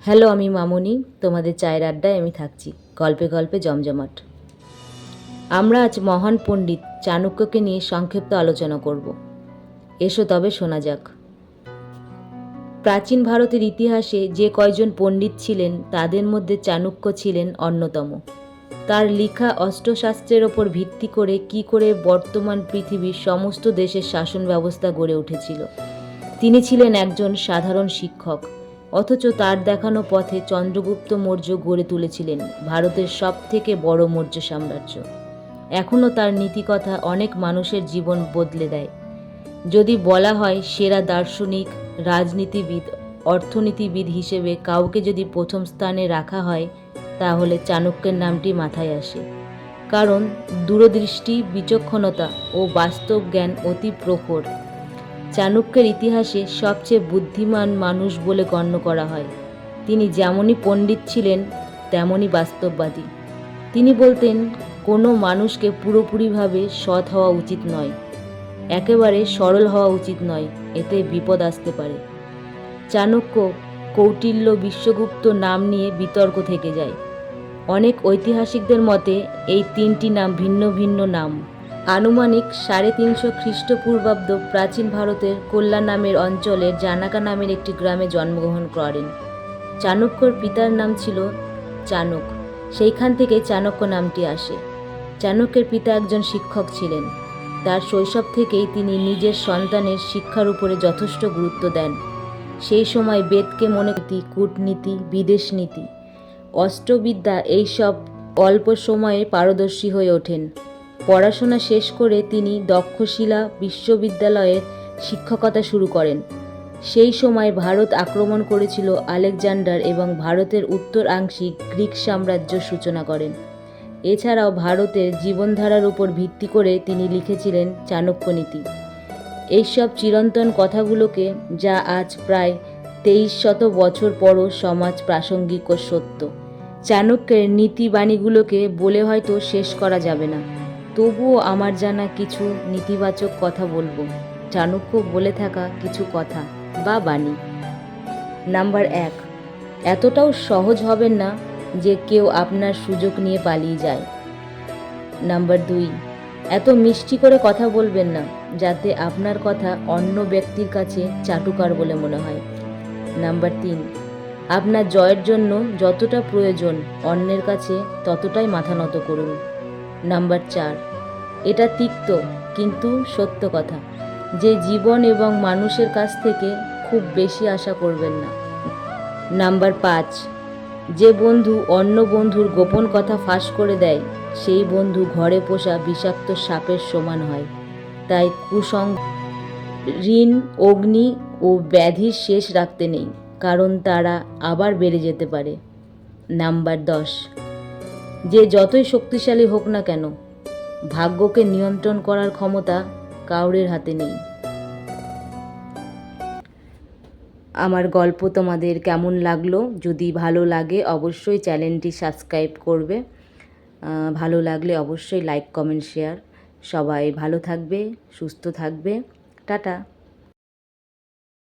Hello, আমি মামনি। তোমাদের চায়ের আড্ডায় আমি থাকছি, গল্পে গল্পে জমজমাট। আমরা আজ মহান পণ্ডিত চাণক্যকে নিয়ে সংক্ষিপ্ত আলোচনা করব। এসো তবে শোনা যাক। প্রাচীন ভারতের ইতিহাসে যে কয়জন পণ্ডিত ছিলেন তাদের মধ্যে চাণক্য ছিলেন অন্যতম। তার লেখা অষ্টশাস্ত্রের ওপর ভিত্তি করে কি করে বর্তমান পৃথিবীর সমস্ত দেশের শাসন ব্যবস্থা গড়ে উঠেছিল। তিনি ছিলেন একজন সাধারণ শিক্ষক, অথচ তার দেখানো পথে চন্দ্রগুপ্ত মৌর্য গড়ে তুলেছিলেন ভারতের সবথেকে বড় মৌর্য সাম্রাজ্য। এখনও তার নীতিকথা অনেক মানুষের জীবন বদলে দেয়। যদি বলা হয় সেরা দার্শনিক, রাজনীতিবিদ, অর্থনীতিবিদ হিসেবে কাউকে যদি প্রথম স্থানে রাখা হয় তাহলে চাণক্যের নামটি মাথায় আসে। কারণ দূরদৃষ্টি, বিচক্ষণতা ও বাস্তব জ্ঞান অতি প্রখর। চাণক্যের ইতিহাসে সবচেয়ে বুদ্ধিমান মানুষ বলে গণ্য করা হয়। তিনি যেমনই পণ্ডিত ছিলেন তেমনই বাস্তববাদী। তিনি বলতেন, কোনো মানুষকে পুরোপুরিভাবে সৎ হওয়া উচিত নয়, একেবারে সরল হওয়া উচিত নয়, এতে বিপদ আসতে পারে। চাণক্য, কৌটিল্য, বিশ্বগুপ্ত নাম নিয়ে বিতর্ক থেকে যায়। অনেক ঐতিহাসিকদের মতে এই তিনটি নাম ভিন্ন ভিন্ন নাম। আনুমানিক 350 খ্রিস্টপূর্বাব্দ প্রাচীন ভারতের কল্যাণ নামের অঞ্চলের জানাকা নামের একটি গ্রামে জন্মগ্রহণ করেন। চাণক্যর পিতার নাম ছিল চাণক, সেইখান থেকে চাণক্য নামটি আসে। চাণক্যের পিতা একজন শিক্ষক ছিলেন। তার শৈশব থেকেই তিনি নিজের সন্তানের শিক্ষার উপরে যথেষ্ট গুরুত্ব দেন। সেই সময় বেদকে মনে কূটনীতি, বিদেশ নীতি, অস্ত্রবিদ্যা এইসব অল্প সময়ে পারদর্শী হয়ে ওঠেন। পড়াশোনা শেষ করে তিনি তক্ষশিলা বিশ্ববিদ্যালয়ে শিক্ষকতা শুরু করেন। সেই সময় ভারত আক্রমণ করেছিল আলেকজান্ডার এবং ভারতের উত্তর আংশিক গ্রিক সাম্রাজ্য সূচনা করেন। এছাড়াও ভারতের জীবনধারার উপর ভিত্তি করে তিনি লিখেছিলেন চাণক্যনীতি। এইসব চিরন্তন কথাগুলোকে, যা আজ প্রায় 2300 বছর পরও সমাজ প্রাসঙ্গিক ও সত্য। চাণক্যের নীতিবাণীগুলোকে বলে হয়তো শেষ করা যাবে না, তবুও আমার জানা কিছু নেতিবাচক কথা বলবো। চাণক্য বলে থাকা কিছু কথা বা বাণী। নাম্বার 1, এতটাও সহজ হবেন না যে কেউ আপনার সুযোগ নিয়ে পালিয়ে যায়। নাম্বার 2, এত মিষ্টি করে কথা বলবেন না যাতে আপনার কথা অন্য ব্যক্তির কাছে চাটুকার বলে মনে হয়। নাম্বার 3, আপনার জয়ের জন্য যতটা প্রয়োজন অন্যের কাছে ততটাই মাথা নত করুন। নাম্বার 4, এটা তিক্ত কিন্তু সত্য কথা, যে জীবন এবং মানুষের কাছ থেকে খুব বেশি আশা করবেন না। নাম্বার 5, যে বন্ধু অন্য বন্ধুর গোপন কথা ফাঁস করে দেয় সেই বন্ধু ঘরে পোষা বিষাক্ত সাপের সমান হয়। তাই কুসংগ, ঋণ, অগ্নি ও ব্যাধির শেষ রাখতে নেই, কারণ তারা আবার বেড়ে যেতে পারে। নাম্বার 10, যে যতই শক্তিশালী হোক না কেন, ভাগ্যকে নিয়ন্ত্রণ করার ক্ষমতা কাউরের হাতে নেই। আমার গল্প তোমাদের কেমন লাগলো? যদি ভালো লাগে অবশ্যই চ্যানেলটি সাবস্ক্রাইব করবে। ভালো লাগলে অবশ্যই লাইক, কমেন্ট, শেয়ার। সবাই ভালো থাকবে, সুস্থ থাকবে। টাটা।